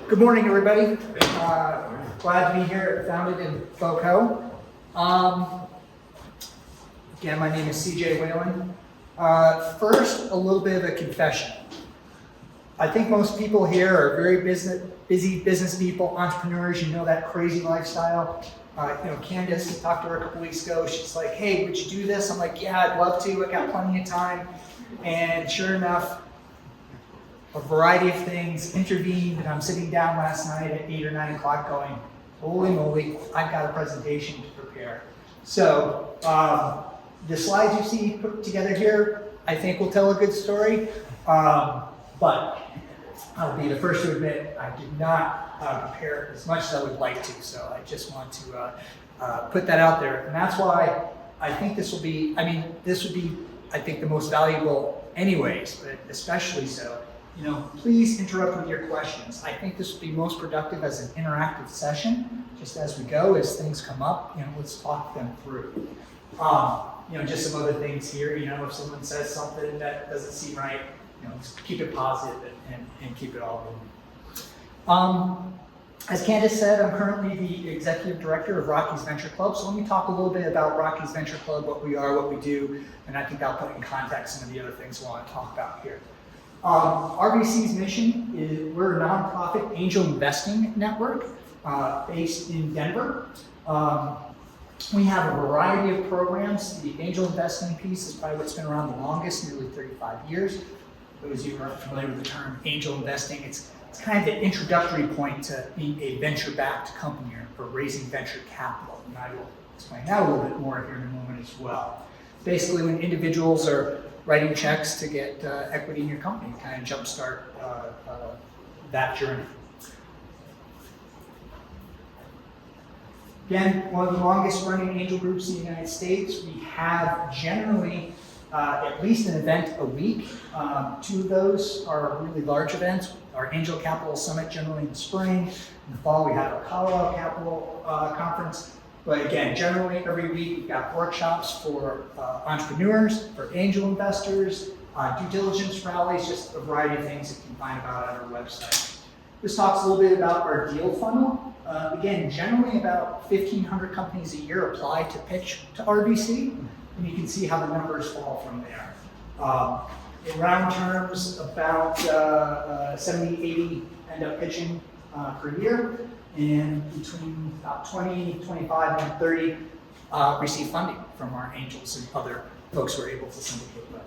Good morning, everybody. Glad to be here at Founded in FOCO. Again, my name is CJ Whelan. First, a little bit of a confession. I think most people here are very busy business people, entrepreneurs. You know that crazy lifestyle. Candace talked to her a couple weeks ago. She's like, "Hey, would you do this?" I'm like, "Yeah, I'd love to. I got plenty of time." And sure enough, a variety of things intervened, and I'm sitting down last night at 8 or 9 o'clock going, holy moly, I've got a presentation to prepare. So the slides you see put together here, I think will tell a good story, but I'll be the first to admit I did not prepare as much as I would like to, so I just want to put that out there. And that's why I think this would be, I think, the most valuable anyways, but especially so. Please interrupt with your questions. I think this will be most productive as an interactive session, just as we go, as things come up, let's talk them through. Just some other things here, if someone says something that doesn't seem right, just keep it positive and keep it all moving. As Candace said, I'm currently the executive director of Rockies Venture Club, so let me talk a little bit about Rockies Venture Club, what we are, what we do, and I think that'll put in context some of the other things we want to talk about here. RVC's mission is we're a nonprofit angel investing network based in Denver. We have a variety of programs. The angel investing piece is probably what's been around the longest, nearly 35 years. Those of you who are familiar with the term angel investing, it's kind of the introductory point to being a venture-backed company or raising venture capital. And I will explain that a little bit more here in a moment as well. Basically, when individuals are writing checks to get equity in your company, kind of jumpstart that journey. Again, one of the longest running angel groups in the United States. We have generally at least an event a week. 2 of those are really large events. Our Angel Capital Summit generally in the spring. In the fall, we have a Colorado Capital Conference. But again, generally every week we've got workshops for entrepreneurs, for angel investors, due diligence rallies, just a variety of things that you can find about on our website. This talks a little bit about our deal funnel. Again, generally about 1,500 companies a year apply to pitch to RVC, and you can see how the numbers fall from there. In round terms, about 70, 80 end up pitching per year. And between about 20, 25, and 30 receive funding from our angels and other folks who are able to syndicate with.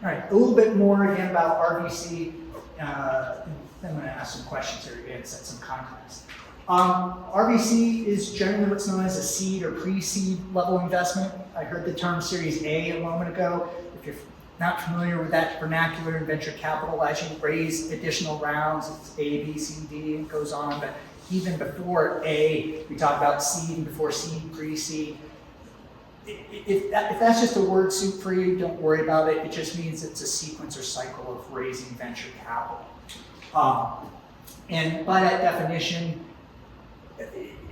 All right, a little bit more again about RVC. I'm going to ask some questions here again to set some context. RVC is generally what's known as a seed or pre-seed level investment. I heard the term Series A a moment ago. If you're not familiar with that vernacular in venture capital, as you raise additional rounds, it's A, B, C, D, and it goes on. But even before A, we talk about seed, and before seed, pre-seed. If that's just a word soup for you, don't worry about it. It just means it's a sequence or cycle of raising venture capital. And by that definition,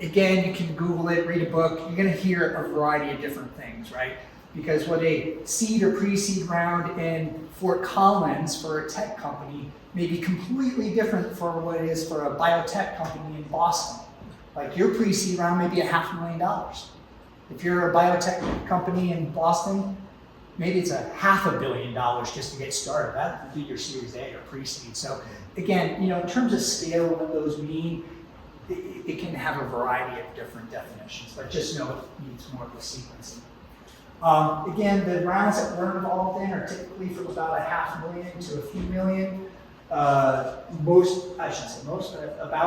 again, you can Google it, read a book. You're going to hear a variety of different things, right? Because what a seed or pre-seed round in Fort Collins for a tech company may be completely different for what it is for a biotech company in Boston. Like your pre-seed round may be $500,000. If you're a biotech company in Boston, maybe it's $500 million just to get started. That would be your Series A or pre-seed. So again, in terms of scale and what those mean, it can have a variety of different definitions, but just know it needs more of a sequencing. Again, the rounds that we're involved in are typically from about $500,000 to a few million. About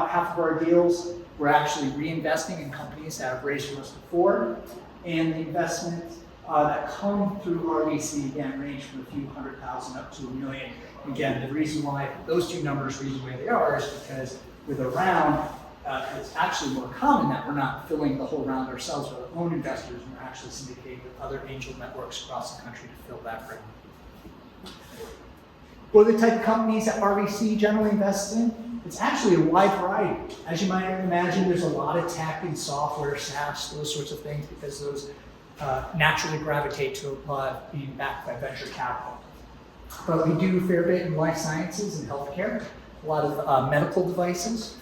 half of our deals we're actually reinvesting in companies that have raised from us before, and the investments that come through RVC again range from a few $100,000 up to $1 million. Again, the reason why those 2 numbers read the way they are is because with a round, it's actually more common that we're not filling the whole round ourselves with our own investors, and we're actually syndicating with other angel networks across the country to fill that round. What are the type of companies that RVC generally invests in? It's actually a wide variety. As you might imagine, there's a lot of tech and software, SaaS, those sorts of things, because those naturally gravitate to a lot of being backed by venture capital. but we do a fair bit in life sciences and healthcare, a lot of medical devices,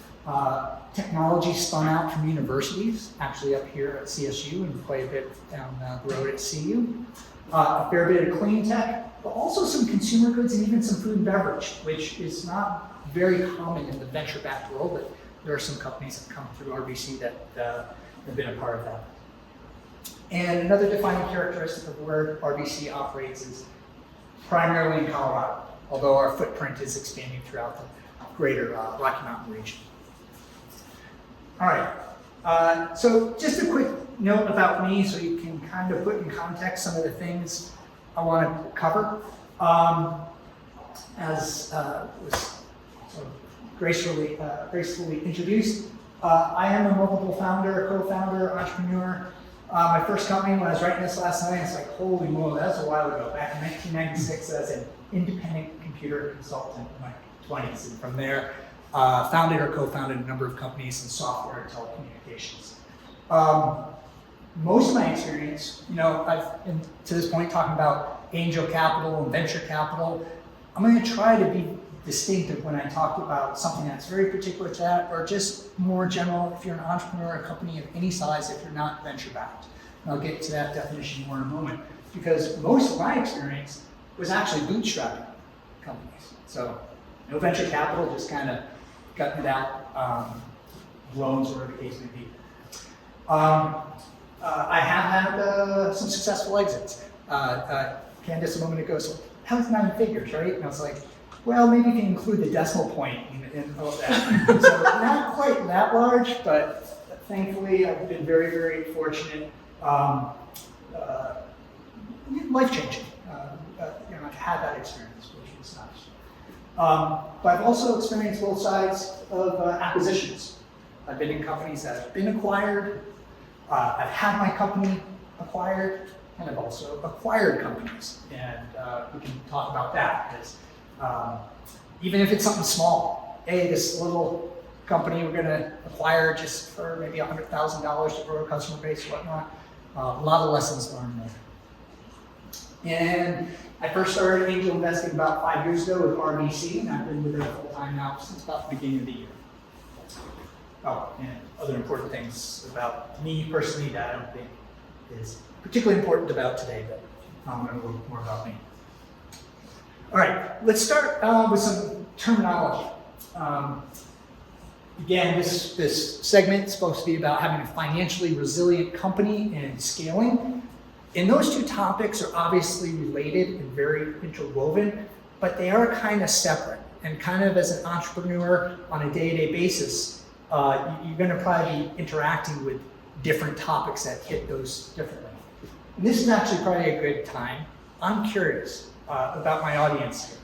technology spun out from universities, actually up here at CSU and quite a bit down the road at CU. A fair bit of clean tech, but also some consumer goods and even some food and beverage, which is not very common in the venture-backed world, but there are some companies that come through RBC that have been a part of that. And another defining characteristic of where RBC operates is primarily in Colorado, although our footprint is expanding throughout the greater Rocky Mountain region. All right, so just a quick note about me so you can kind of put in context some of the things I want to cover. As was sort of gracefully introduced, I am a multiple founder, co-founder, entrepreneur. My first company, when I was writing this last night, it's like, holy moly, that was a while ago, back in 1996 as an independent computer consultant in my 20s. And from there, founded or co-founded a number of companies in software and telecommunications. Most of my experience, I've been to this point talking about angel capital and venture capital. I'm going to try to be distinctive when I talk about something that's very particular to that, or just more general if you're an entrepreneur, a company of any size, if you're not venture-backed. And I'll get to that definition more in a moment, because most of my experience was actually bootstrapping companies. So no venture capital, just kind of gutting it out, loans, whatever the case may be. I have had some successful exits. Candace a moment ago said, that was 9 figures, right? And I was like, well, maybe you can include the decimal point in all of that. So not quite that large, but thankfully I've been very, very fortunate. Life-changing. I've had that experience, which was nice. But I've also experienced both sides of acquisitions. I've been in companies that have been acquired. I've had my company acquired, and I've also acquired companies. And we can talk about that, because even if it's something small, hey, this little company we're going to acquire just for maybe $100,000 to grow a customer base, whatnot, a lot of lessons learned there. And I first started angel investing about 5 years ago with RBC, and I've been with it full time now since about the beginning of the year. Oh, and other important things about me personally that I don't think is particularly important about today, but a little more about me. All right, let's start with some terminology. Again, this segment is supposed to be about having a financially resilient company and scaling. And those two topics are obviously related and very interwoven, but they are kind of separate. And kind of as an entrepreneur on a day-to-day basis, you're going to probably be interacting with different topics that hit those differently. And this is actually probably a good time. I'm curious about my audience here.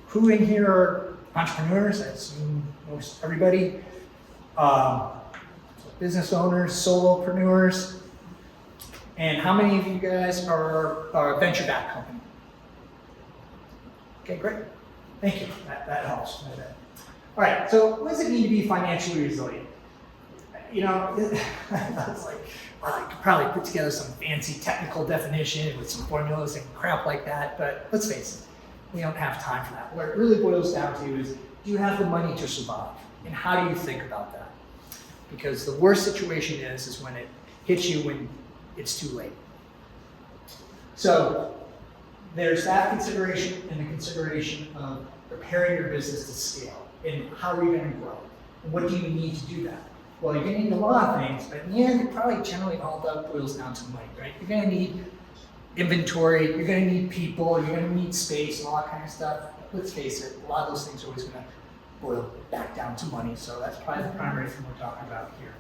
Who in here are entrepreneurs? I assume most everybody. Business owners, solopreneurs. And how many of you guys are a venture-backed company? Okay, great. Thank you. That helps. All right, so what does it mean to be financially resilient? I was like, well, I could probably put together some fancy technical definition with some formulas and crap like that, but let's face it, we don't have time for that. What it really boils down to is, do you have the money to survive? And how do you think about that? Because the worst situation is when it hits you when it's too late. So there's that consideration and the consideration of preparing your business to scale. And how are you going to grow? And what do you need to do that? Well, you're going to need a lot of things, but in the end, it probably generally all that boils down to money, right? You're going to need inventory, you're going to need people, you're going to need space and all that kind of stuff. Let's face it, a lot of those things are always going to boil back down to money, so that's probably the primary thing we're talking about here.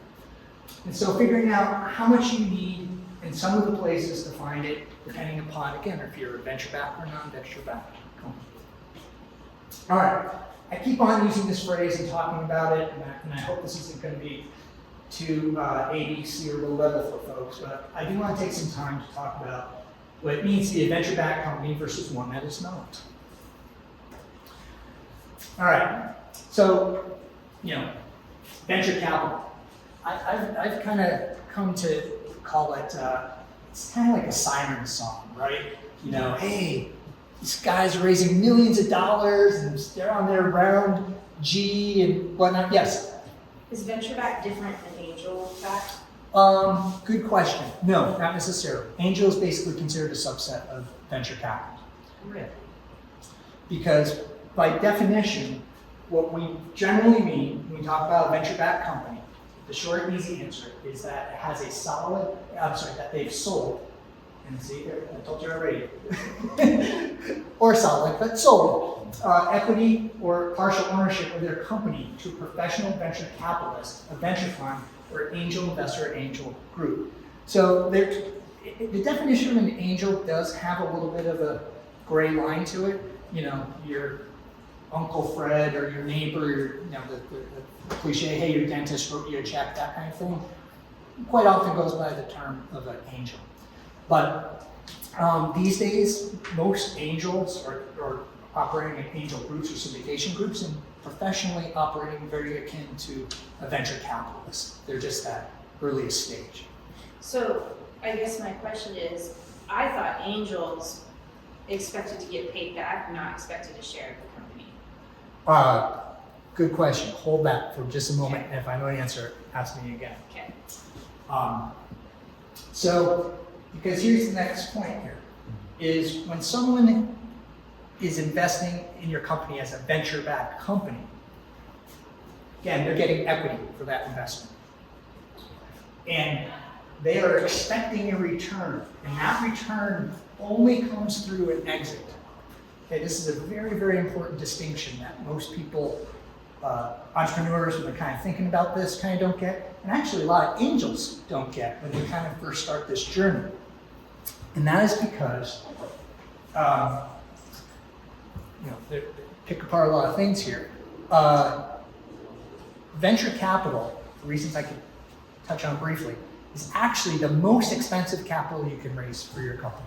And so figuring out how much you need in some of the places to find it, depending upon, again, if you're a venture-backed or non-venture-backed company. All right. I keep on using this phrase and talking about it, and I hope this isn't going to be too ABC or low level for folks, but I do want to take some time to talk about what it means to be a venture-backed company versus one that is not. All right, so, venture capital. I've kind of come to call it, it's kind of like a siren song, right? Hey, these guys are raising millions of dollars and they're on their round G and whatnot. Yes? Is venture-backed different than angel-backed? Good question. No, not necessarily. Angel is basically considered a subset of venture capital. Really? Because by definition, what we generally mean when we talk about a venture-backed company, the short and easy answer is that it has a solid, that they've sold, and see, I told you already, or solid, but sold, equity or partial ownership of their company to a professional venture capitalist, a venture fund, or an angel investor or angel group. So the definition of an angel does have a little bit of a gray line to it. You know, your Uncle Fred or your neighbor, the cliche, hey, your dentist wrote you a check, that kind of thing, quite often goes by the term of an angel. But these days, most angels are operating in angel groups or syndication groups and professionally operating very akin to a venture capitalist. They're just that earliest stage. So I guess my question is, I thought angels expected to get paid back, not expected to share the company. Good question. Hold that for just a moment, and if I know the answer, ask me again. Okay. Because here's the next point here, is when someone is investing in your company as a venture-backed company, again, they're getting equity for that investment. And they are expecting a return, and that return only comes through an exit. Okay, this is a very, very important distinction that most people, entrepreneurs, when they're kind of thinking about this, kind of don't get, and actually a lot of angels don't get when they kind of first start this journey. And that is because, they pick apart a lot of things here. Venture capital, for reasons I could touch on briefly, is actually the most expensive capital you can raise for your company,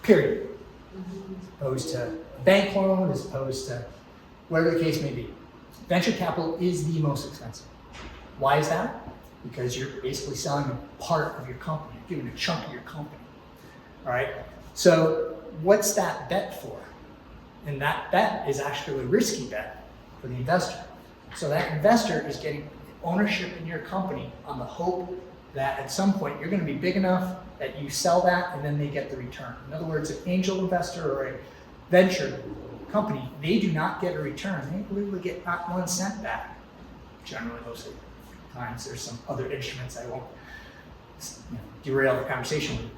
period. As opposed to a bank loan, as opposed to whatever the case may be. Venture capital is the most expensive. Why is that? Because you're basically selling a part of your company, you're giving a chunk of your company. All right? So what's that bet for? And that bet is actually a risky bet for the investor. So that investor is getting ownership in your company on the hope that at some point you're going to be big enough that you sell that and then they get the return. In other words, an angel investor or a venture company, they do not get a return. They literally get not 1 cent back. Generally, most of the times, there's some other instruments I won't derail the conversation with.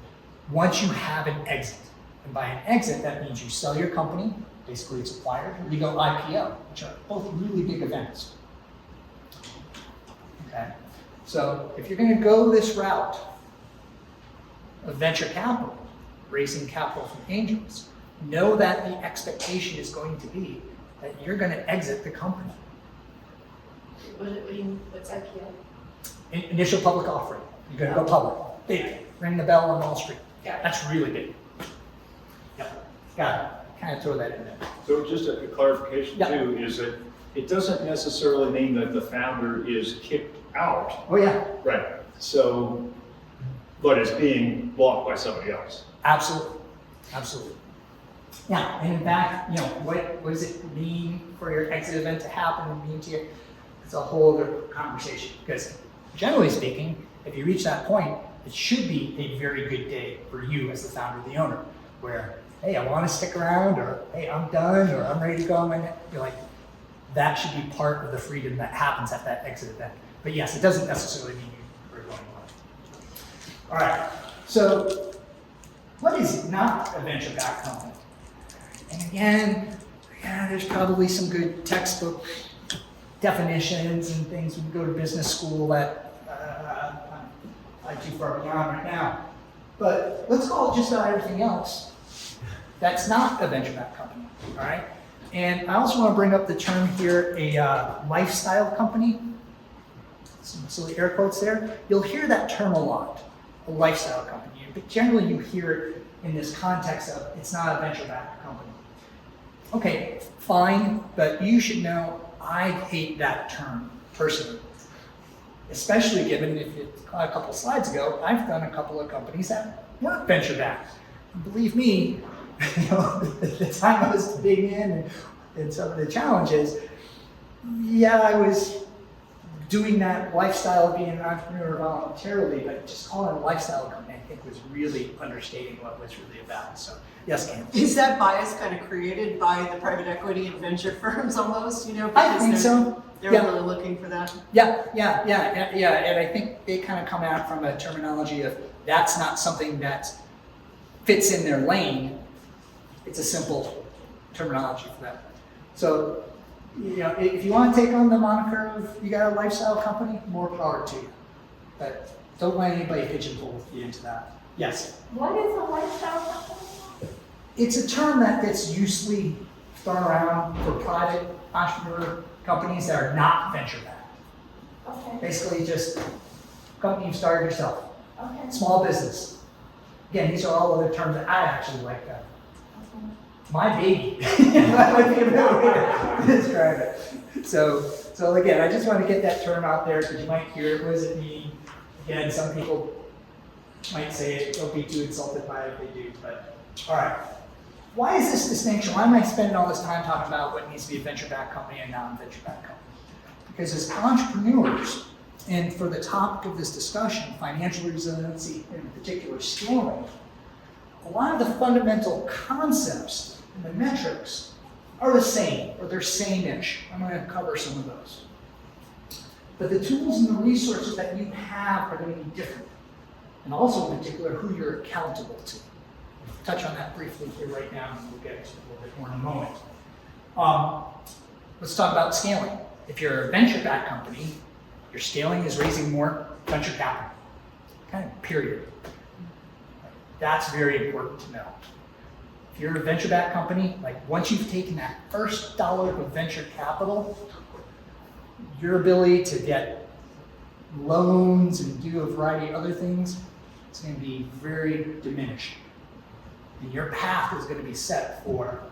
Once you have an exit, and by an exit, that means you sell your company, basically it's acquired, or you go IPO, which are both really big events. Okay? So if you're going to go this route of venture capital, raising capital from angels, know that the expectation is going to be that you're going to exit the company. What's IPO? Initial public offering. You're going to go public. Big. Ring the bell on Wall Street. Yeah. That's really big. Yep. Got it. Kind of throw that in there. So just a clarification Yeah. too, is that it doesn't necessarily mean that the founder is kicked out. Oh yeah. Right. So, but it's being bought by somebody else. Absolutely. Absolutely. Yeah, and in fact, what does it mean for your exit event to happen and mean to you? It's a whole other conversation. Because generally speaking, if you reach that point, it should be a very good day for you as the founder or the owner, where, hey, I want to stick around, or hey, I'm done, or I'm ready to go. You're like, that should be part of the freedom that happens at that exit event. But yes, it doesn't necessarily mean you're going away. All right, so what is not a venture-backed company? And again, there's probably some good textbook definitions and things when you go to business school that I'm too far beyond right now. But let's call it just about everything else that's not a venture-backed company, all right? And I also want to bring up the term here, a lifestyle company. Some silly air quotes there. You'll hear that term a lot, a lifestyle company. But generally you hear it in this context of it's not a venture-backed company. Okay, fine, but you should know I hate that term personally. Especially given, if you caught a couple slides ago, I've done a couple of companies that weren't venture-backed. And believe me, the time I was digging in and some of the challenges, yeah, I was doing that lifestyle of being an entrepreneur voluntarily, but just calling it a lifestyle company, I think was really understating what it was really about. So, yes, Cam. Is that bias kind of created by the private equity and venture firms almost, I because think so. they're Yeah. really looking for that? Yeah, and I think they kind of come out from a terminology of that's not something that fits in their lane. It's a simple terminology for that. So, if you want to take on the moniker of you got a lifestyle company, more power to you. But don't let anybody pigeonhole you into that. Yes? What is a lifestyle company? It's a term that gets usually thrown around for private entrepreneur companies that are not venture backed. Okay, Basically just a company you started yourself. okay. Small business. Again, these are all other terms that I actually like better. My baby. That would be a better way to describe it. So again, I just want to get that term out there because you might hear it. What does it mean? Again, some people might say it. Don't be too insulted by it if they do. But all right. Why is this distinction? Why am I spending all this time talking about what needs to be a venture-backed company and non-venture-backed company? Because as entrepreneurs, and for the topic of this discussion, financial resiliency, and in particular scaling, a lot of the fundamental concepts and the metrics are the same, or they're same-ish. I'm going to cover some of those. But the tools and the resources that you have are going to be different. And also in particular, who you're accountable to. Touch on that briefly here right now, and we'll get into it a little bit more in a moment. Let's talk about scaling. If you're a venture-backed company, your scaling is raising more venture capital. Okay, period. That's very important to know. If you're a venture-backed company, like once you've taken that first dollar of venture capital, your ability to get loans and do a variety of other things, it's going to be very diminished. And your path is going to be set for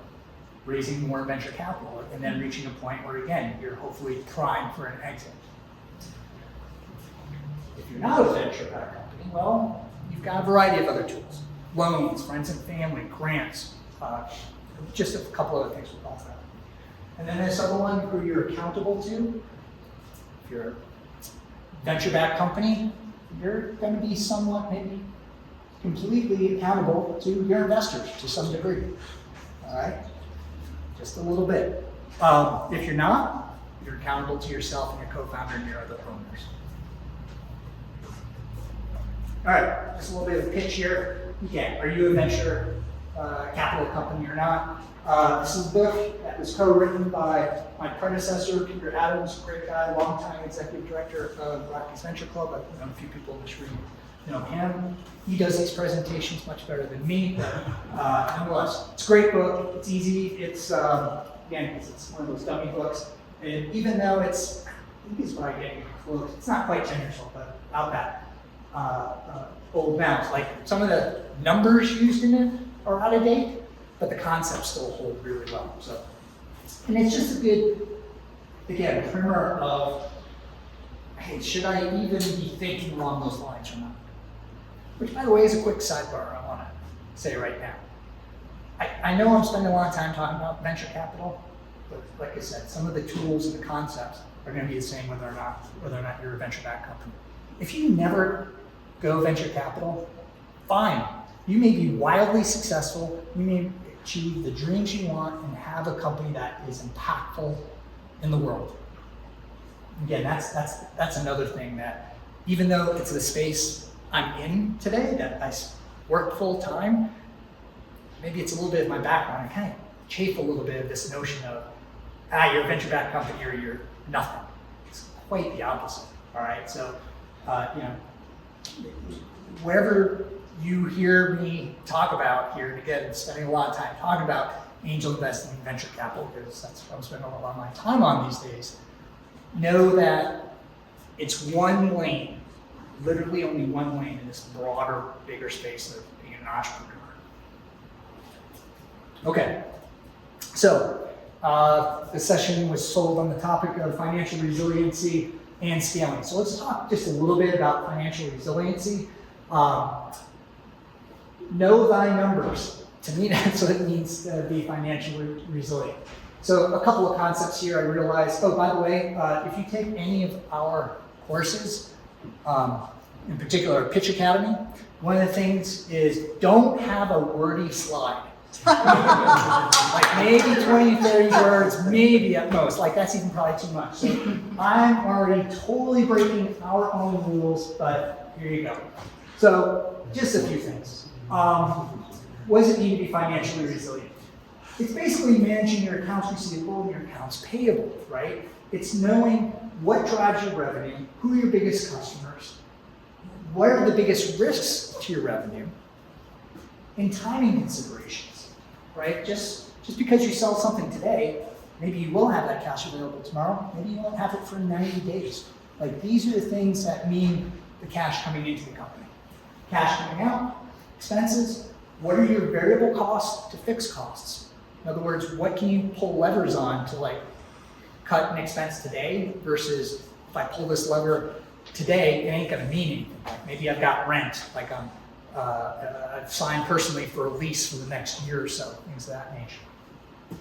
raising more venture capital and then reaching a point where, again, you're hopefully primed for an exit. If you're not a venture-backed company, well, you've got a variety of other tools. Loans, friends and family, grants, just a couple other things we'll talk about. And then this other one who you're accountable to. If you're a venture-backed company, you're going to be somewhat maybe completely accountable to your investors to some degree. All right? Just a little bit. If you're not, you're accountable to yourself and your co-founder and your other owners. All right, just a little bit of a pitch here. Again, are you a venture capital company or not? This is a book that was co-written by my predecessor, Peter Adams, great guy, longtime executive director of Rockies Venture Club. I've known a few people in this room know him. He does these presentations much better than me, but nonetheless, it's a great book. It's easy. It's, again, it's one of those dummy books. And even though I think it's probably getting close, it's not quite 10 years old, but about that old bounce. Like some of the numbers used in it are out of date, but the concepts still hold really well. So, and it's just a good, again, primer of, hey, should I even be thinking along those lines or not? Which, by the way, is a quick sidebar I want to say right now. I know I'm spending a lot of time talking about venture capital, but like I said, some of the tools and the concepts are going to be the same whether or not you're a venture-backed company. If you never go venture capital, fine. You may be wildly successful. You may achieve the dreams you want and have a company that is impactful in the world. Again, that's another thing that, even though it's the space I'm in today, that I work full time, maybe it's a little bit of my background. I kind of chafe a little bit of this notion of, you're a venture-backed company or you're nothing. It's quite the opposite. All right, so wherever you hear me talk about here, and again, spending a lot of time talking about angel investing and venture capital, because that's what I'm spending a lot of my time on these days. Know that it's one lane, literally only one lane in this broader, bigger space of being an entrepreneur. Okay, so the session was sold on the topic of financial resiliency and scaling. So let's talk just a little bit about financial resiliency. Know thy numbers. To me, that's what it means to be financially resilient. So a couple of concepts here I realized. Oh, by the way, if you take any of our courses, in particular Pitch Academy, one of the things is don't have a wordy slide. Like maybe 20, 30 words, maybe at most. Like that's even probably too much. So I'm already totally breaking our own rules, but here you go. So just a few things. What does it mean to be financially resilient? It's basically managing your accounts receivable and your accounts payable, right? It's knowing what drives your revenue, who are your biggest customers, what are the biggest risks to your revenue, and timing considerations, right? Just because you sell something today, maybe you will have that cash available tomorrow, maybe you won't have it for 90 days. Like these are the things that mean the cash coming into the company. Cash coming out, expenses, what are your variable costs to fixed costs? In other words, what can you pull levers on to like cut an expense today versus if I pull this lever today, it ain't gonna mean anything. Like maybe I've got rent, like I've signed personally for a lease for the next year or so, things of that nature.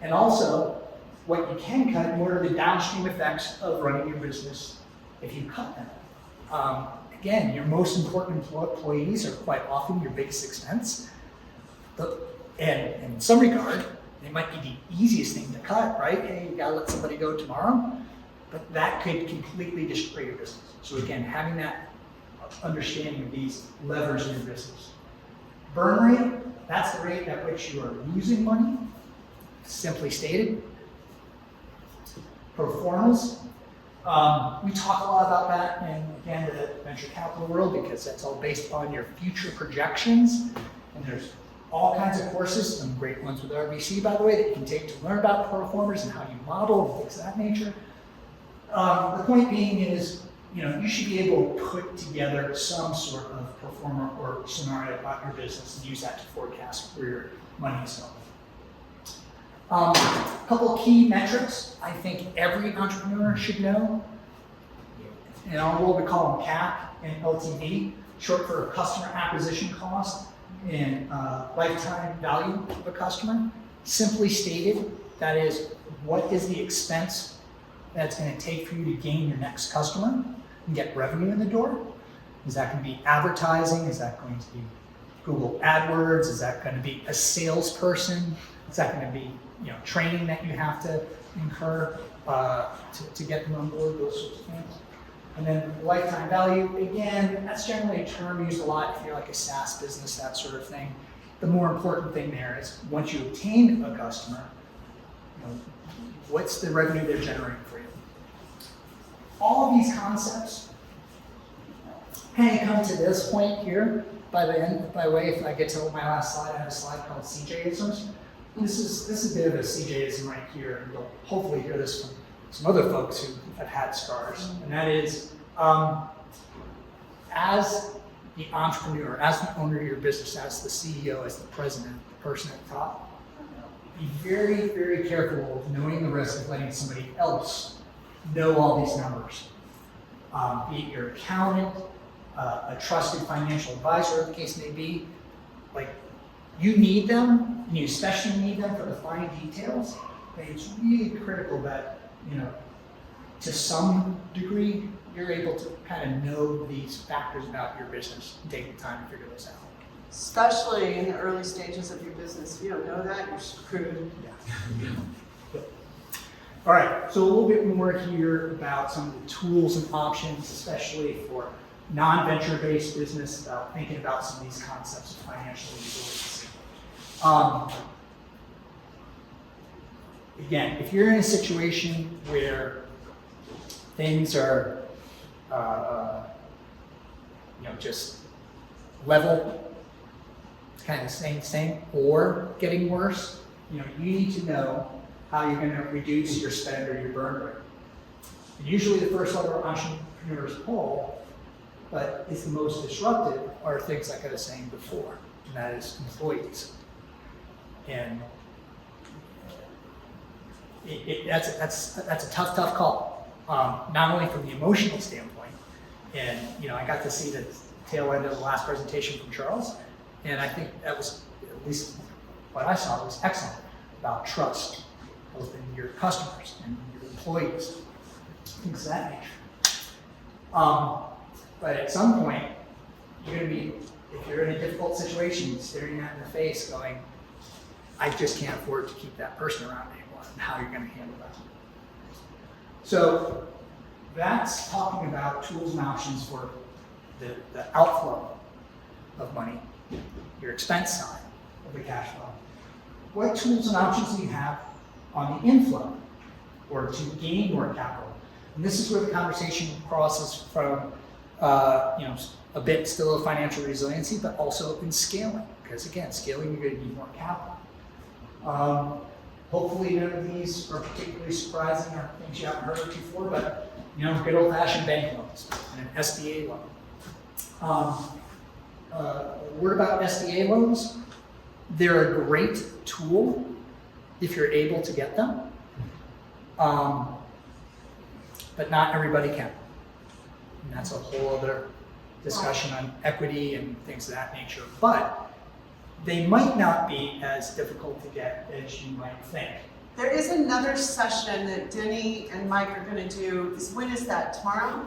And also, what you can cut, what are the downstream effects of running your business if you cut them? Again, your most important employees are quite often your biggest expense. And in some regard, they might be the easiest thing to cut, right? Hey, you gotta let somebody go tomorrow. But that could completely destroy your business. So again, having that understanding of these levers in your business. Burn rate, that's the rate at which you are losing money, simply stated. Performance, we talk a lot about that in, again, the venture capital world because that's all based on your future projections. And there's all kinds of courses, some great ones with RBC, by the way, that you can take to learn about performers and how you model and things of that nature. The point being is, you should be able to put together some sort of performer or scenario about your business and use that to forecast where your money is going. A couple of key metrics I think every entrepreneur should know. In our world, we call them CAC and LTV, short for customer acquisition cost and lifetime value of a customer. Simply stated, that is, what is the expense that's going to take for you to gain your next customer and get revenue in the door? Is that going to be advertising? Is that going to be Google AdWords? Is that going to be a salesperson? Is that going to be training that you have to incur to get them on board? Those sorts of things. And then lifetime value, again, that's generally a term used a lot if you're like a SaaS business, that sort of thing. The more important thing there is once you obtain a customer, what's the revenue they're generating for you? All of these concepts kind of come to this point here. By the way, if I get to my last slide, I have a slide called CJ-isms. This is a bit of a CJ-ism right here, and you'll hopefully hear this from some other folks who have had scars. And that is, as the entrepreneur, as the owner of your business, as the CEO, as the president, the person at the top, be very, very careful of knowing the risk of letting somebody else know all these numbers. Be it your accountant, a trusted financial advisor, the case may be. Like, you need them, and you especially need them for the fine details, but it's really critical that, to some degree, you're able to kind of know these factors about your business and take the time to figure this out. Especially in the early stages of your business. If you don't know that, you're screwed. Yeah. All right, so a little bit more here about some of the tools and options, especially for non-venture based business, about thinking about some of these concepts of financial resiliency. Again, if you're in a situation where things are, just level, kind of same, or getting worse, you need to know how you're going to reduce your spend or your burn rate. And usually the first lever entrepreneurs pull, but is the most disruptive, are things like I was saying before, and that is employees. And that's a tough call. Not only from the emotional standpoint, and I got to see the tail end of the last presentation from Charles, and I think that was at least what I saw was excellent about trust, both in your customers and your employees, things of that nature. But at some point, you're gonna be, if you're in a difficult situation, staring that in the face going, I just can't afford to keep that person around anymore, and how you're gonna handle that. So that's talking about tools and options for the outflow of money, your expense side of the cash flow. What tools and options do you have on the inflow, or to gain more capital? And this is where the conversation crosses from, a bit still of financial resiliency, but also in scaling. Because again, scaling, you're going to need more capital. Hopefully none of these are particularly surprising or things you haven't heard of before, but good old-fashioned bank loans and an SBA loan. Word about SBA loans, they're a great tool if you're able to get them, but not everybody can. And that's a whole other discussion on equity and things of that nature. But they might not be as difficult to get as you might think. There is another session that Denny and Mike are gonna do. When is that, tomorrow?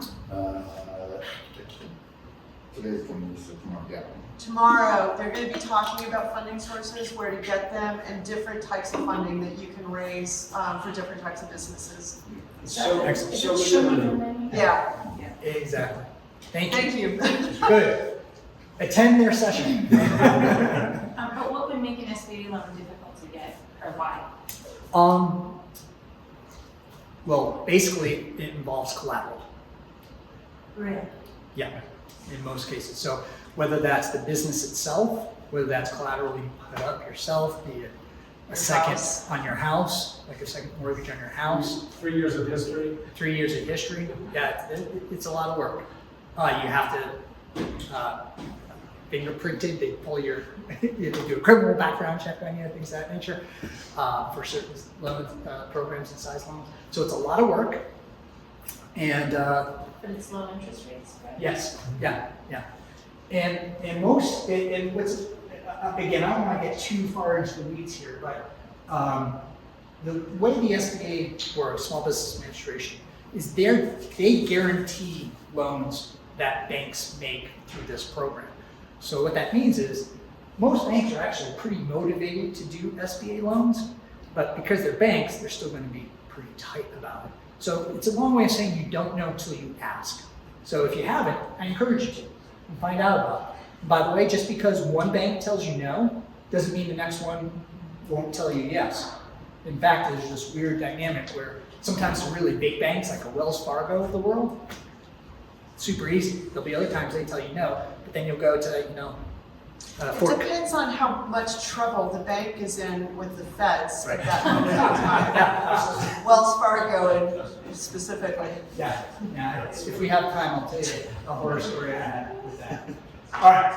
Today's 20, so tomorrow, yeah. Tomorrow, they're gonna be talking about funding sources, where to get them, and different types of funding that you can raise for different types of businesses. So, Excellent. so Show me the literally, menu. Yeah, Exactly. Thank you. thank you. Good. Attend their session. But what would make an SBA loan difficult to get, or why? Well, basically, it involves collateral. Really? Yeah, in most cases. So whether that's the business itself, whether that's collateral you put up yourself, be it a second house. on your house, like a second mortgage on your house, 3 years of history. 3 years of history. Yeah, it's a lot of work. You have to fingerprinted. They pull your, they do a criminal background check on you, things of that nature, for certain loan programs and size loans. So it's a lot of work. And But it's low interest rates, right? yes, yeah. And most, and what's, again, I don't want to get too far into the weeds here, but the way the SBA or Small Business Administration is they guarantee loans that banks make through this program. So what that means is most banks are actually pretty motivated to do SBA loans, but because they're banks, they're still going to be pretty tight about it. So it's a long way of saying you don't know until you ask. So if you haven't, I encourage you to and find out about it. By the way, just because one bank tells you no, doesn't mean the next one won't tell you yes. In fact, there's this weird dynamic where sometimes the really big banks, like a Wells Fargo of the world, super easy. There'll be other times they tell you no, but then you'll go to, It depends on how much trouble the bank is in with the feds Right. at that moment in time. Yeah, Wells Fargo and specifically. yeah. If we have time, I'll tell you a horror story I had with that. All right,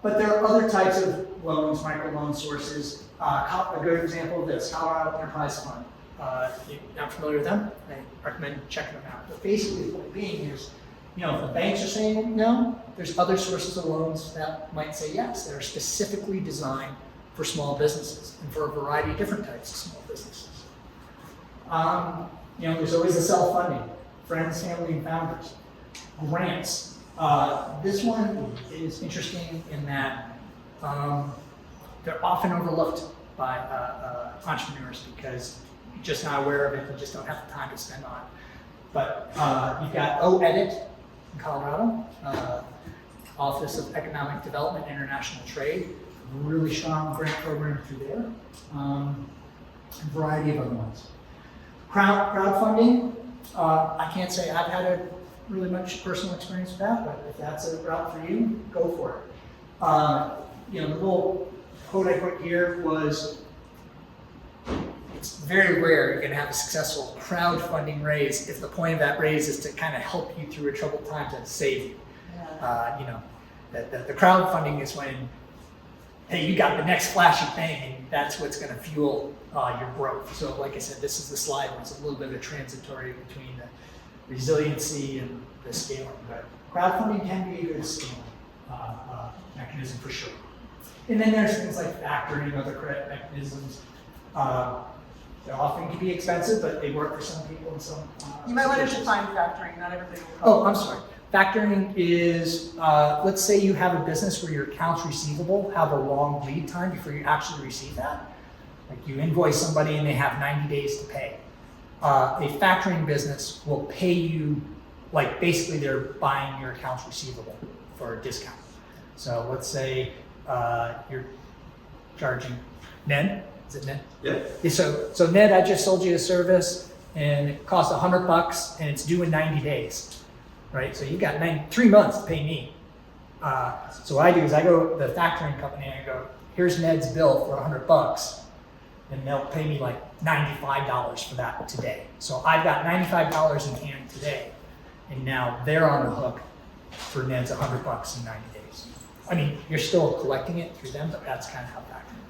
but there are other types of loans, microloan sources. A good example of this, Colorado Enterprise Fund. If you're not familiar with them, I recommend checking them out. But basically, the point being is, if the banks are saying no, there's other sources of loans that might say yes, that are specifically designed for small businesses and for a variety of different types of small businesses. There's always the self-funding, friends, family, and founders. Grants. This one is interesting in that they're often overlooked by entrepreneurs because you're just not aware of it, you just don't have the time to spend on it. But you've got OEDIT in Colorado, Office of Economic Development and International Trade, really strong grant program through there, and a variety of other ones. Crowdfunding, I can't say I've had really much personal experience with that, but if that's a route for you, go for it. The little quote I put here was, it's very rare you're going to have a successful crowdfunding raise if the point of that raise is to kind of help you through a troubled time to save you. The crowdfunding is when, hey, you got the next flashy thing, and that's what's going to fuel your growth. So, like I said, this is the slide where it's a little bit of a transitory between the resiliency and the scaling. But crowdfunding can be a good scaling mechanism for sure. And then there's things like factoring, other credit mechanisms. They often can be expensive, but they work for some people and some. You might want to situations. define factoring, not everybody will. Oh, I'm sorry. Factoring is, let's say you have a business where your accounts receivable have a long lead time before you actually receive that. Like you invoice somebody and they have 90 days to pay. A factoring business will pay you, like basically they're buying your accounts receivable for a discount. So let's say you're charging Ned, is it Ned? Yeah. So Ned, I just sold you a service and it costs $100 and it's due in 90 days, right? So you got 3 months to pay me. So what I do is I go to the factoring company and I go, here's Ned's bill for $100, and they'll pay me like $95 for that today. So I've got $95 in hand today, and now they're on the hook for Ned's $100 in 90 days. I mean, you're still collecting it through them, but that's kind of how factoring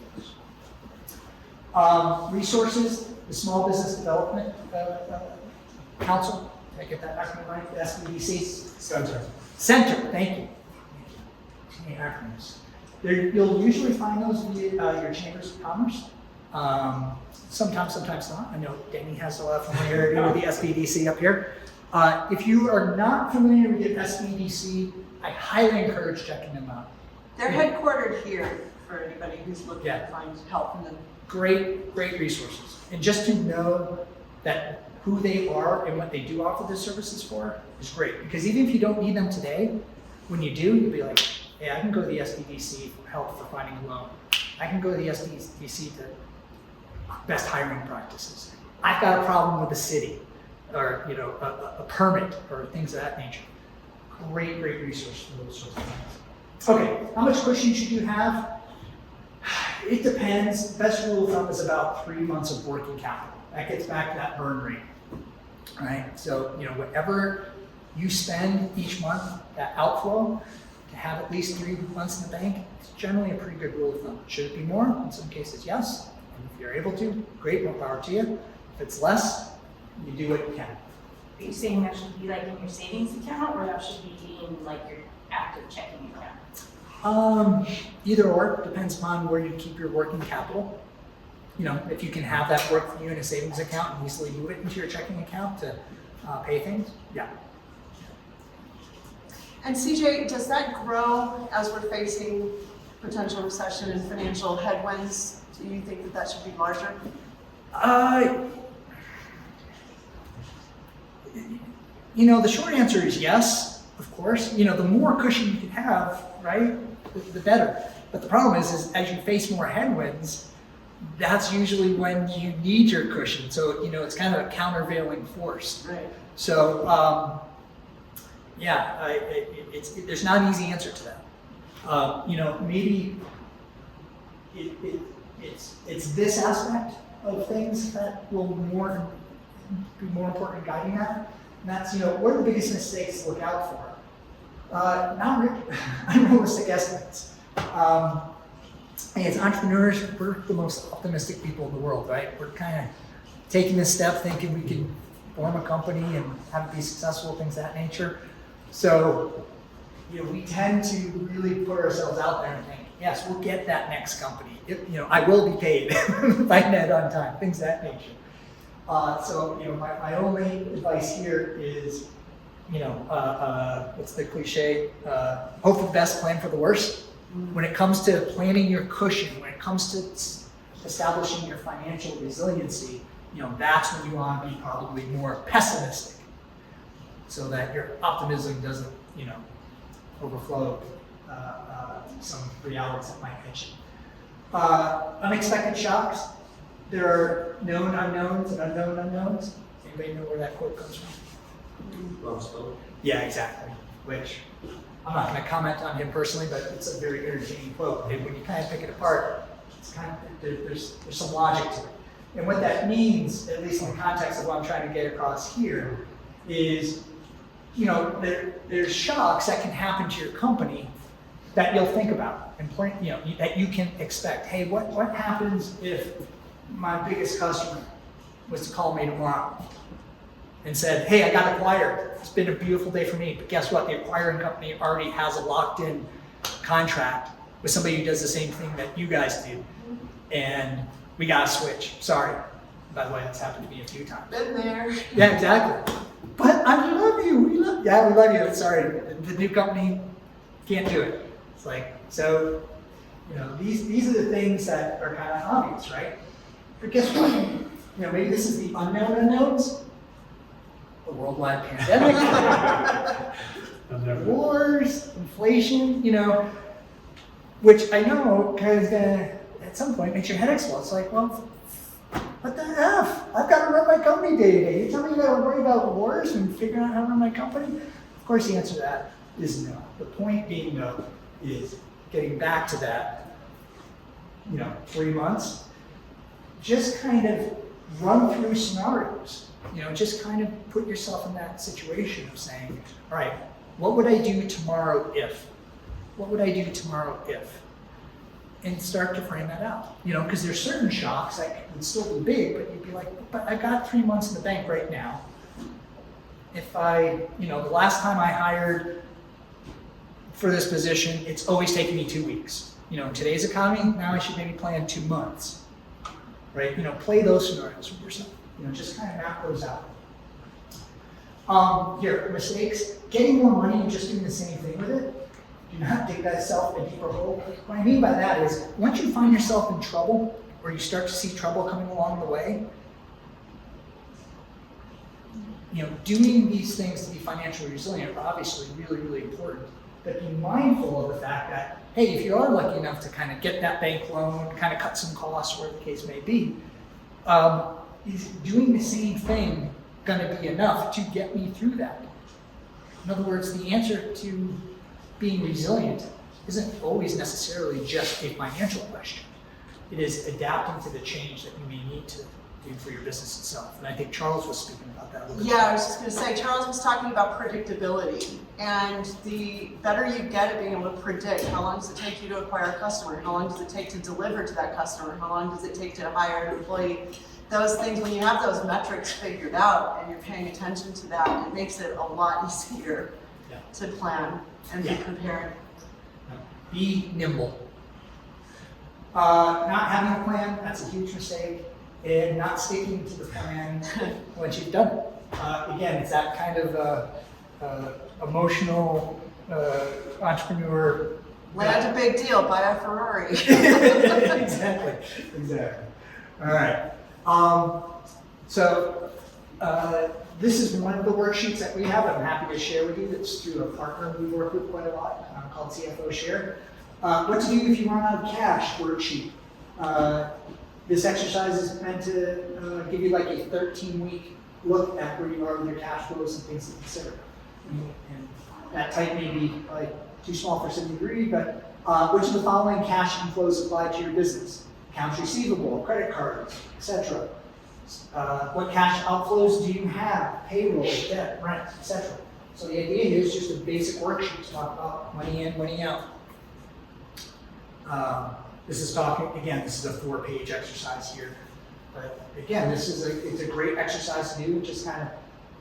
works. Resources, the Small Business Development Council, did I get that acronym right? The SBDC? Center, thank you. Any acronyms. You'll usually find those via your chambers of commerce. Sometimes not. I know Danny has a lot of familiarity with the SBDC up here. If you are not familiar with the SBDC, I highly encourage checking them out. They're headquartered here for anybody who's looking Yeah. to find help in them. Great resources. And just to know that who they are and what they do offer the services for is great. Because even if you don't need them today, when you do, you'll be like, hey, I can go to the SBDC for help for finding a loan. I can go to the SBDC to best hiring practices. I've got a problem with the city, or a permit, or things of that nature. Great resource for those sorts of things. Okay, how much cushion should you have? It depends. Best rule of thumb is about 3 months of working capital. That gets back to that burn rate, right? So whatever you spend each month, that outflow, to have at least 3 months in the bank, it's generally a pretty good rule of thumb. Should it be more? In some cases, yes. And if you're able to, great, more power to you. If it's less, you do what you can. Are you saying that should be like in your savings account, or that should be in like your active checking account? Either or, depends upon where you keep your working capital. If you can have that work for you in a savings account and easily move it into your checking account to pay things, yeah. And CJ, does that grow as we're facing potential recession and financial headwinds? Do you think that should be larger? The short answer is yes, of course. The more cushion you can have, right, the better. But the problem is as you face more headwinds, that's usually when you need your cushion. So, it's kind of a countervailing force. Right. So, there's not an easy answer to that. Maybe it's this aspect of things that will be more important in guiding that. And that's, what are the biggest mistakes to look out for? Not unrealistic estimates. As entrepreneurs, we're the most optimistic people in the world, right? We're kind of taking this step thinking we can form a company and have it be successful, things of that nature. So, we tend to really put ourselves out there and think, yes, we'll get that next company. I will be paid by Ned on time, things of that nature. My only advice here is, what's the cliche? Hope for the best, plan for the worst. When it comes to planning your cushion, when it comes to establishing your financial resiliency, that's when you want to be probably more pessimistic, so that your optimism doesn't, overflow some realities that might hit you. Unexpected shocks. There are known unknowns and unknown unknowns. Anybody know where that quote comes from? Yeah, exactly. Which I'm not going to comment on him personally, but it's a very entertaining quote. And when you kind of pick it apart, it's kind of there's some logic to it. And what that means, at least in the context of what I'm trying to get across here, is there's shocks that can happen to your company that you'll think about and plan, that you can expect. Hey, what happens if my biggest customer was to call me tomorrow and said, hey, I got acquired. It's been a beautiful day for me, but guess what? The acquiring company already has a locked-in contract with somebody who does the same thing that you guys do, and we gotta switch. Sorry. By the way, that's happened to me a few times. Been there. Yeah, exactly. But I love you. We love you. Sorry, the new company can't do it. It's like, so, these are the things that are kind of obvious, right? But guess what? Maybe this is the unknown unknowns. A worldwide pandemic, wars, inflation, which I know kind of gonna, at some point, makes your head explode. It's like, well, what the F? I've got to run my company day to day. You tell me you got to worry about wars and figuring out how to run my company? Of course, the answer to that is no. The point being, though, is getting back to that, 3 months, just kind of run through scenarios. Just kind of put yourself in that situation of saying, all right, what would I do tomorrow if? What would I do tomorrow if? And start to frame that out. Because there's certain shocks that would still be big, but you'd be like, but I got 3 months in the bank right now. If the last time I hired for this position, it's always taken me 2 weeks. In today's economy, now I should maybe plan 2 months, right? Play those scenarios with yourself. Just kind of map those out. Here, mistakes. Getting more money and just doing the same thing with it. Do not dig thyself a deeper hole. What I mean by that is, once you find yourself in trouble, or you start to see trouble coming along the way, doing these things to be financially resilient are obviously really, really important. But be mindful of the fact that, hey, if you are lucky enough to kind of get that bank loan, kind of cut some costs, whatever the case may be, is doing the same thing going to be enough to get me through that? In other words, the answer to being resilient isn't always necessarily just a financial question. It is adapting to the change that you may need to do for your business itself. And I think Charles was speaking about that a little bit. Yeah, I was just going to say, Charles was talking about predictability, and the better you get at being able to predict how long does it take you to acquire a customer, how long does it take to deliver to that customer, how long does it take to hire an employee, those things, when you have those metrics figured out and you're paying attention to that, it makes it a lot easier to plan and be prepared. Be nimble. Not having a plan, that's a huge mistake. And not sticking to the plan once you've done it. Again, it's that kind of emotional entrepreneur. Land a big deal, buy a Ferrari. Exactly. All right. This is one of the worksheets that we have. I'm happy to share with you. It's through a partner we work with quite a lot called CFO Share. What to do if you run out of cash worksheet. This exercise is meant to give you like a 13-week look at where you are with your cash flows and things to consider. And that type may be like too small for some degree, but which of the following cash inflows apply to your business? Accounts receivable, credit cards, etc. What cash outflows do you have? Payroll, debt, rent, etc. So the idea here is just a basic worksheet to talk about money in, money out. This is this is a 4-page exercise here. But again, it's a great exercise to do. It just kind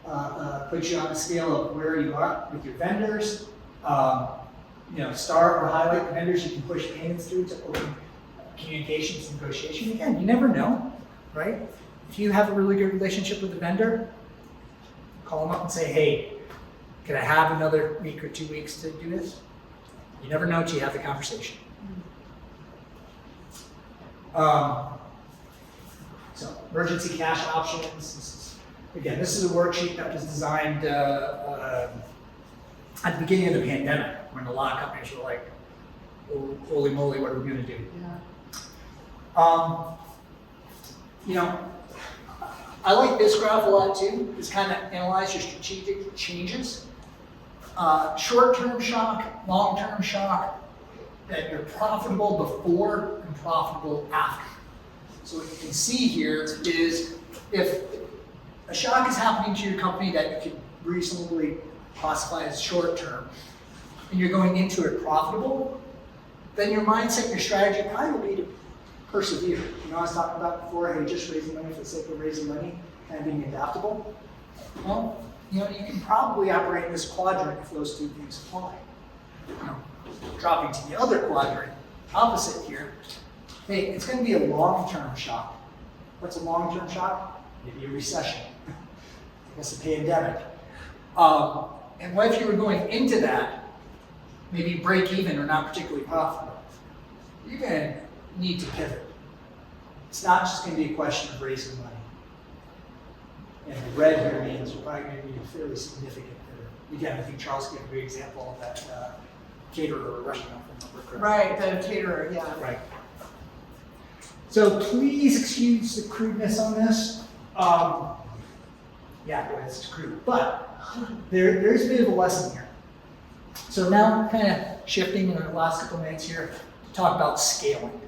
of puts you on the scale of where you are with your vendors. Star or highlight the vendors you can push payments through to open communications and negotiation. Again, you never know, right? If you have a really good relationship with a vendor, call them up and say, hey, can I have another week or 2 weeks to do this? You never know until you have the conversation. So emergency cash options. This is a worksheet that was designed at the beginning of the pandemic, when a lot of companies were like, oh, holy moly, what are we going to do? I like this graph a lot too. It's kind of analyze your strategic changes. Short-term shock, long-term shock, that you're profitable before and profitable after. So what you can see here is if a shock is happening to your company that you can reasonably classify as short-term, and you're going into it profitable, then your mindset, your strategy probably will be to persevere. I was talking about before, hey, just raising money for the sake of raising money and being adaptable. Well, you can probably operate in this quadrant if those two things apply. Dropping to the other quadrant opposite here. Hey, it's going to be a long-term shock. What's a long-term shock? Maybe a recession. I guess a pandemic. And what if you were going into that, maybe break even or not particularly profitable? You're going to need to pivot. It's not just going to be a question of raising money. And the red here means you're probably going to need a fairly significant pivot. Again, I think Charles gave a great example of that caterer or restaurant. Right, the caterer, yeah. Right. So please excuse the crudeness on this. Yeah, it's crude, but there's a bit of a lesson here. So now we're kind of shifting in the last couple minutes here to talk about scaling.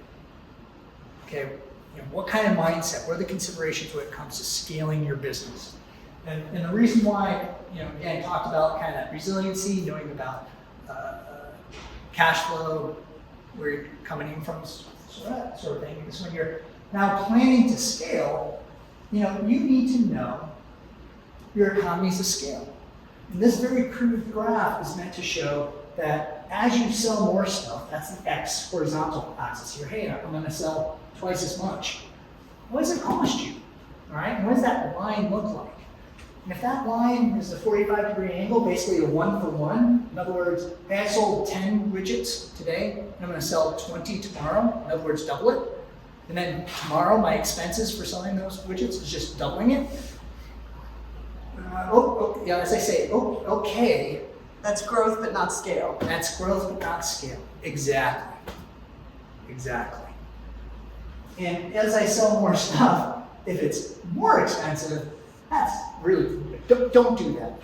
Okay, what kind of mindset, what are the considerations when it comes to scaling your business? And the reason why, again, talked about kind of resiliency, knowing about cash flow, where you're coming in from, that sort of thing. Because when you're now planning to scale, you need to know your economies of scale. And this very crude graph is meant to show that as you sell more stuff, that's the X horizontal axis here. Hey, I'm going to sell twice as much. What does it cost you? All right, and what does that line look like? And if that line is a 45-degree angle, basically a 1-for-1, in other words, hey, I sold 10 widgets today, and I'm going to sell 20 tomorrow, in other words, double it. And then tomorrow, my expenses for selling those widgets is just doubling it. As I say, okay. That's growth but not scale. That's growth but not scale. Exactly. And as I sell more stuff, if it's more expensive, that's really, don't do that.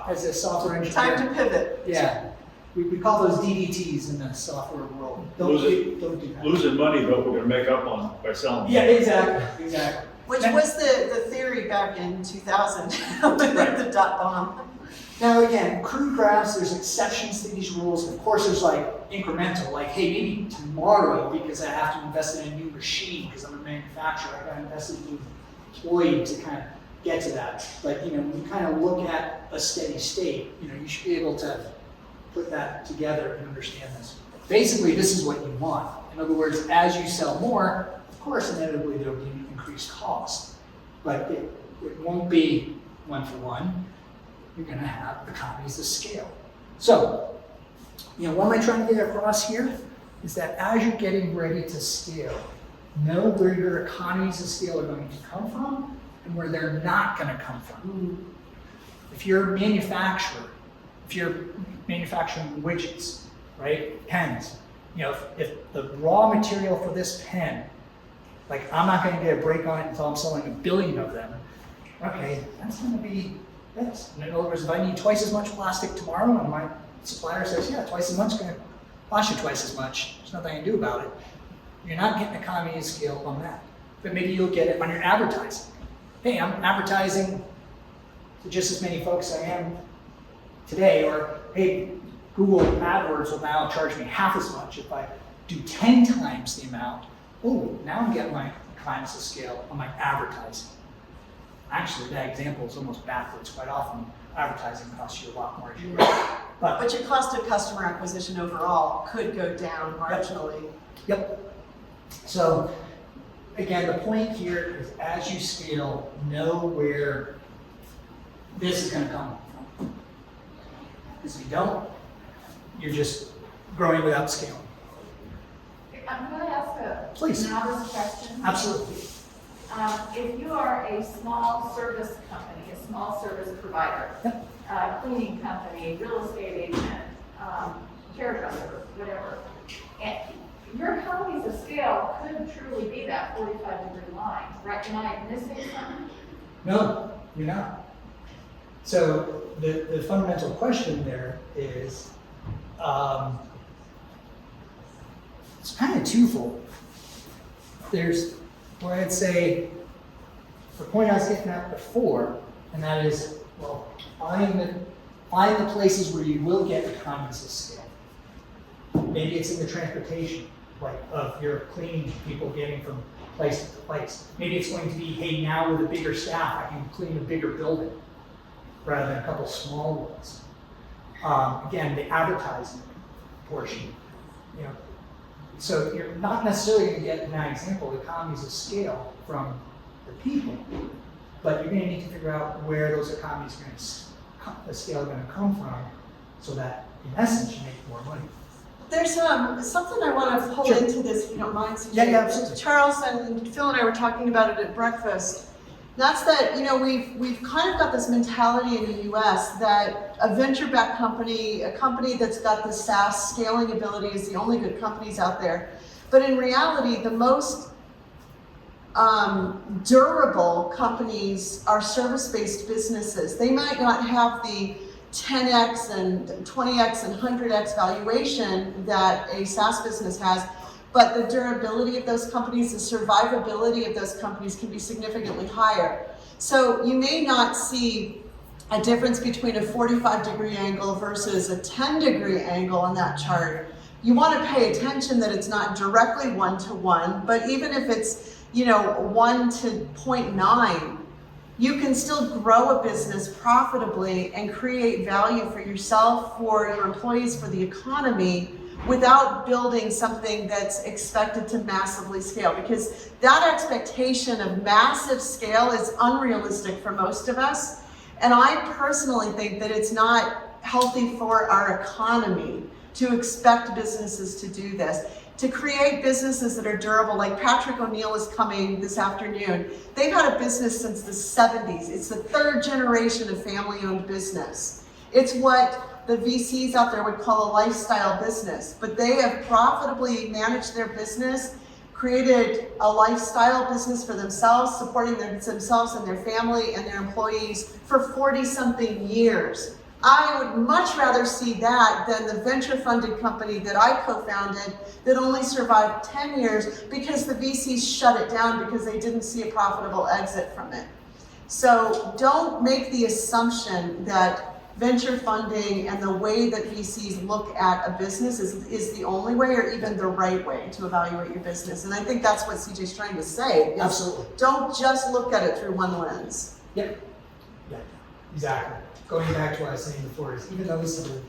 As a software engineer. Time to pivot. Yeah. We call those DDTs in the software world. Don't do that. Losing money, but we're gonna make up on by selling. Yeah, exactly. Which was the theory back in 2000 with the dot-bomb. Now again, crude graphs, there's exceptions to these rules. Of course, there's like incremental, like, hey, maybe tomorrow, because I have to invest in a new machine, because I'm a manufacturer, I got to invest in a new employee to kind of get to that. But when you kind of look at a steady state, you should be able to put that together and understand this. Basically, this is what you want. In other words, as you sell more, of course, inevitably there'll be increased cost, but it won't be 1-for-1. You're going to have economies of scale. So, what am I trying to get across here? Is that as you're getting ready to scale, know where your economies of scale are going to come from and where they're not going to come from. If you're a manufacturer, if you're manufacturing widgets, right, pens, if the raw material for this pen, like I'm not going to get a break on it until I'm selling 1 billion of them, okay, that's going to be this. In other words, if I need twice as much plastic tomorrow and my supplier says, yeah, twice as much is going to cost you twice as much, there's nothing I can do about it, you're not getting economy of scale on that. But maybe you'll get it on your advertising. Hey, I'm advertising to just as many folks I am today, or hey, Google AdWords will now charge me half as much if I do 10 times the amount. Oh, now I'm getting my economies of scale on my advertising. Actually, that example is almost backwards. Quite often, advertising costs you a lot more. But your cost of customer acquisition overall could go down marginally. Yep. So, again, the point here is as you scale, know where this is going to come from. Because if you don't, you're just growing without scaling. I'm going to ask a Please. novice question. Absolutely. If you are a small service company, a small service provider, cleaning company, real estate agent, hairdresser, whatever, and your economies of scale could truly be that 45-degree line, right? Am I missing something? No, you're not. So the fundamental question there is, it's kind of twofold. There's where I'd say the point I was getting at before, and that is, well, find the places where you will get economies of scale. Maybe it's in the transportation, like of your cleaning people getting from place to place. Maybe it's going to be, hey, now with a bigger staff, I can clean a bigger building rather than a couple small ones. Again, the advertising portion. So you're not necessarily going to get, in that example, economies of scale from the people, but you're going to need to figure out where those economies are going to, the scale are going to come from, so that in essence you make more money. There's something I want to pull Sure. into this, if you don't mind, CJ. Yeah, absolutely. Charles and Phil and I were talking about it at breakfast. That's that, we've kind of got this mentality in the US that a venture-backed company, a company that's got the SaaS scaling ability is the only good companies out there. But in reality, the most durable companies are service-based businesses. They might not have the 10x and 20x and 100x valuation that a SaaS business has, but the durability of those companies, the survivability of those companies can be significantly higher. So you may not see a difference between a 45-degree angle versus a 10-degree angle on that chart. You want to pay attention that it's not directly 1-to-1, but even if it's 1 to 0.9, you can still grow a business profitably and create value for yourself, for your employees, for the economy, without building something that's expected to massively scale. Because that expectation of massive scale is unrealistic for most of us. And I personally think that it's not healthy for our economy to expect businesses to do this. To create businesses that are durable, like Patrick O'Neill is coming this afternoon. They've had a business since the 70s. It's the third generation of family-owned business. It's what the VCs out there would call a lifestyle business, but they have profitably managed their business, created a lifestyle business for themselves, supporting themselves and their family and their employees for 40-something years. I would much rather see that than the venture-funded company that I co-founded that only survived 10 years because the VCs shut it down because they didn't see a profitable exit from it. So don't make the assumption that venture funding and the way that VCs look at a business is the only way or even the right way to evaluate your business. And I think that's what CJ's trying to say. Absolutely. Don't just look at it through one lens. Yep. Yeah, exactly. Going back to what I was saying before, is even though this is a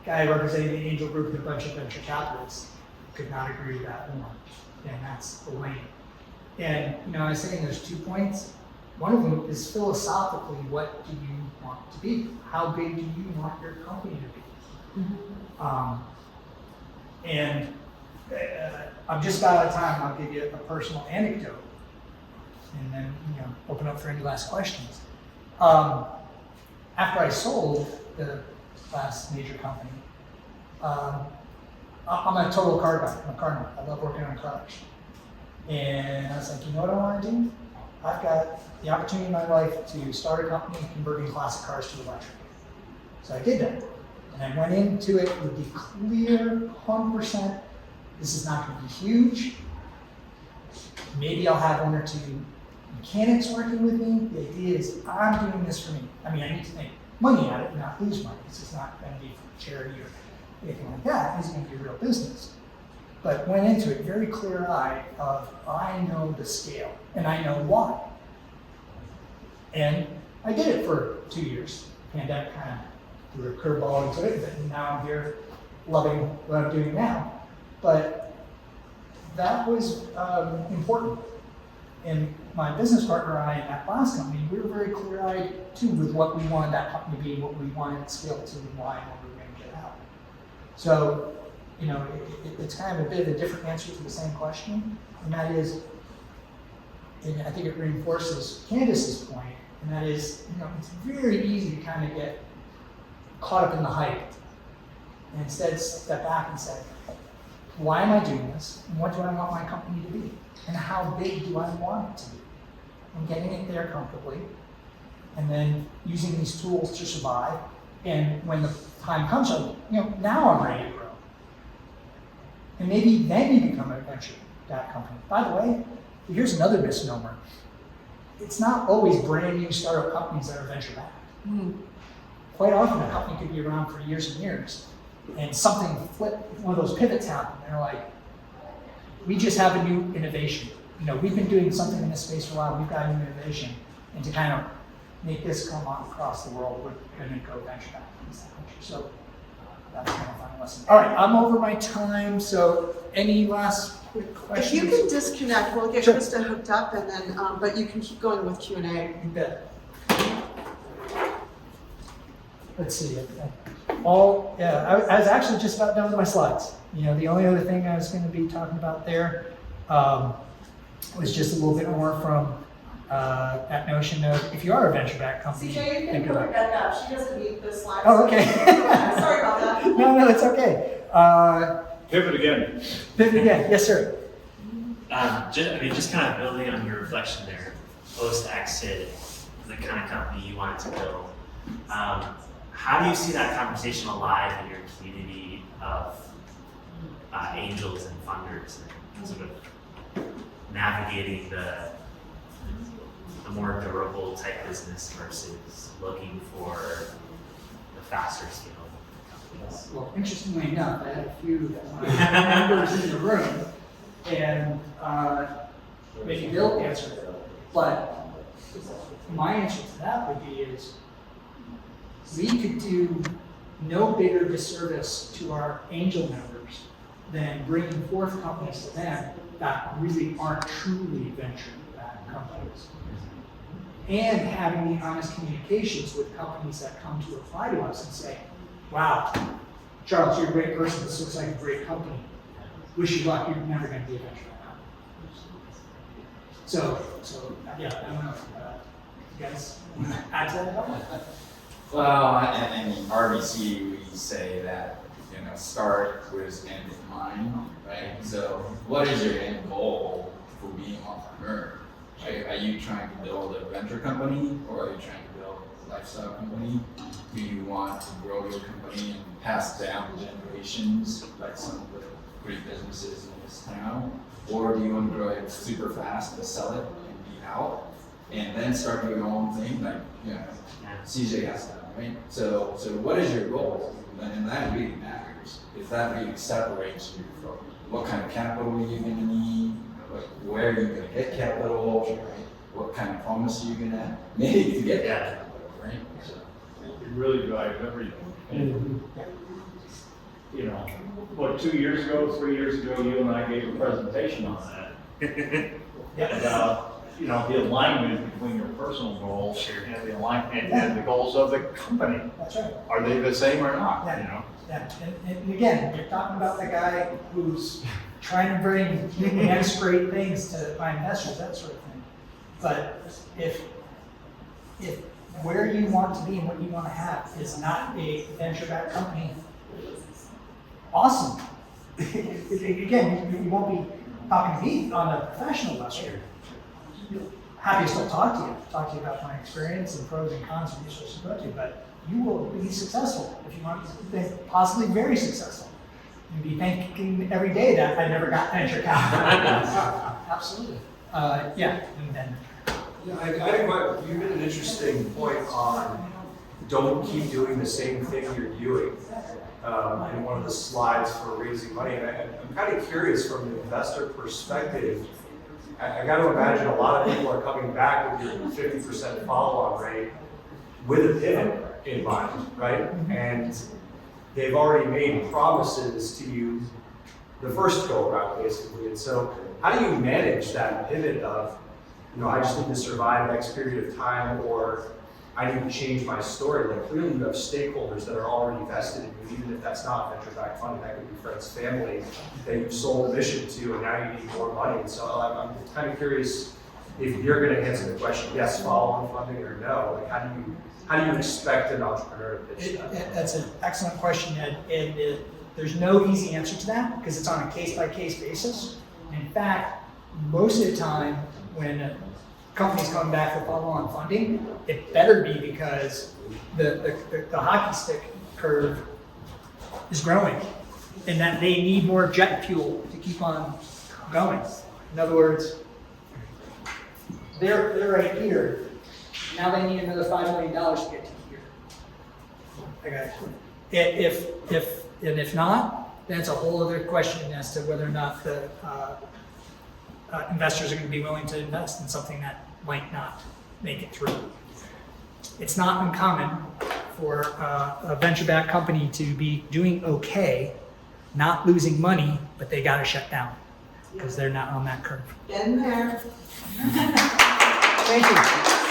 guy representing the angel group and a bunch of venture capitalists, could not agree with that more. And that's the lane. And I was saying there's 2 points. One of them is philosophically, what do you want to be? How big do you want your company to be? Mm-hmm. I'm just about out of time. I'll give you a personal anecdote, and then open up for any last questions. After I sold the last major company, I'm a total car guy. I'm a car nerd. I love working on cars. And I was like, you know what I want to do? I've got the opportunity in my life to start a company converting classic cars to electric. So I did that. And I went into it with the clear 100%, this is not going to be huge. Maybe I'll have 1 or 2 mechanics working with me. The idea is I'm doing this for me. I mean, I need to make money at it and not lose money. This is not going to be for charity or anything like that. It's going to be a real business. But went into it very clear-eyed of I know the scale and I know why. And I did it for 2 years. Pandemic kind of threw a curveball into it, but now I'm here loving what I'm doing now. But that was important. And my business partner and I in that last company, we were very clear-eyed too with what we wanted that company to be, what we wanted it to scale to, and why, and what we were going to get out. So, it's kind of a bit of a different answer to the same question, and that is, and I think it reinforces Candace's point, and that is, it's very easy to kind of get caught up in the hype, and instead step back and say, why am I doing this, and what do I want my company to be, and how big do I want it to be, and getting it there comfortably, and then using these tools to survive, and when the time comes, now I'm ready to grow. And maybe then you become a venture-backed company. By the way, here's another misnomer. It's not always brand new startup companies that are venture-backed. Quite often a company could be around for years and years, and something flipped, one of those pivots happened. They're like, we just have a new innovation. We've been doing something in this space for a while, we've got a new innovation. And to kind of make this come on across the world, we're going to go venture-backed in this country. So That's kind of fun lesson. All right, I'm over my time, so any last quick If questions? you can disconnect, we'll get Sure. Krista hooked up and then, but you can keep going with Q&A. You bet. Let's see. I was actually just about done with my slides. The only other thing I was going to be talking about there was just a little bit more from that notion of if you are a venture-backed company. CJ, you can think put her about- back up. She doesn't need the slides. Oh, okay. Sorry about that. No, it's okay. Pivot again. Pivot again. Yes, sir. Just kind of building on your reflection there, post-exit, the kind of company you wanted to build. How do you see that conversation alive in your community of angels and funders and sort of navigating the more durable type business versus looking for the faster scale companies? Well, interestingly enough, I had a few members in the room, and maybe they'll answer it. But my answer to that would be is we could do no bigger disservice to our angel members than bringing forth companies to them that really aren't truly venture-backed companies. And having the honest communications with companies that come to apply to us and say, wow, Charles, you're a great person, this looks like a great company. Wish you luck, you're never going to be a venture-backed company. So yeah, I don't know. You guys want to add to that at all? Well, and in RBC, we say that, start with end in mind, right? So what is your end goal for being an entrepreneur? Are you trying to build a venture company, or are you trying to build a lifestyle company? Do you want to grow your company and pass down generations like some of the great businesses in this town? Or do you want to grow it super fast and sell it and be out and then start your own thing like, CJ has done, right? So what is your goal? And that really matters, because that really separates you from what kind of capital are you gonna need, where are you gonna get capital, right? What kind of promise are you gonna make to get that capital, right? So, It really drives everything. And, 2 years ago, 3 years ago, you and I gave a presentation on that. About, the alignment between your personal goals and the alignment and the goals of the company. That's right. Are they the same or not, Yeah. Yeah, and again, you're talking about the guy who's trying to bring nice, great things to my investors, that sort of thing. But if where you want to be and what you want to have is not a venture-backed company, awesome. Again, you won't be talking to me on a professional level. Happy to still talk to you about my experience and pros and cons and resources to go to, but you will be successful if you want to be possibly very successful. You'd be thinking every day that I never got venture capital. Absolutely. And then. You made an interesting point on don't keep doing the same thing you're doing in one of the slides for raising money. And I'm kind of curious from an investor perspective. I got to imagine a lot of people are coming back with your 50% follow-on rate with a pivot in mind, right? And they've already made promises to you the first go around, basically. And so how do you manage that pivot of, I just need to survive X period of time, or I need to change my story? Like, clearly you have stakeholders that are already vested in you, even if that's not venture-backed funding, that could be friends, family that you've sold a mission to, and now you need more money. And so I'm kind of curious if you're going to answer the question, yes, follow-on funding, or no. Like, how do you expect an entrepreneur to pitch that? That's an excellent question, Ed. And there's no easy answer to that because it's on a case-by-case basis. In fact, most of the time when a company's coming back for follow-on funding, it better be because the hockey stick curve is growing and that they need more jet fuel to keep on going. In other words, they're right here. Now they need another $5 million to get to here. Okay. If not, then it's a whole other question as to whether or not the investors are going to be willing to invest in something that might not make it through. It's not uncommon for a venture-backed company to be doing okay, not losing money, but they got to shut down because they're not on that curve. Been there. Thank you.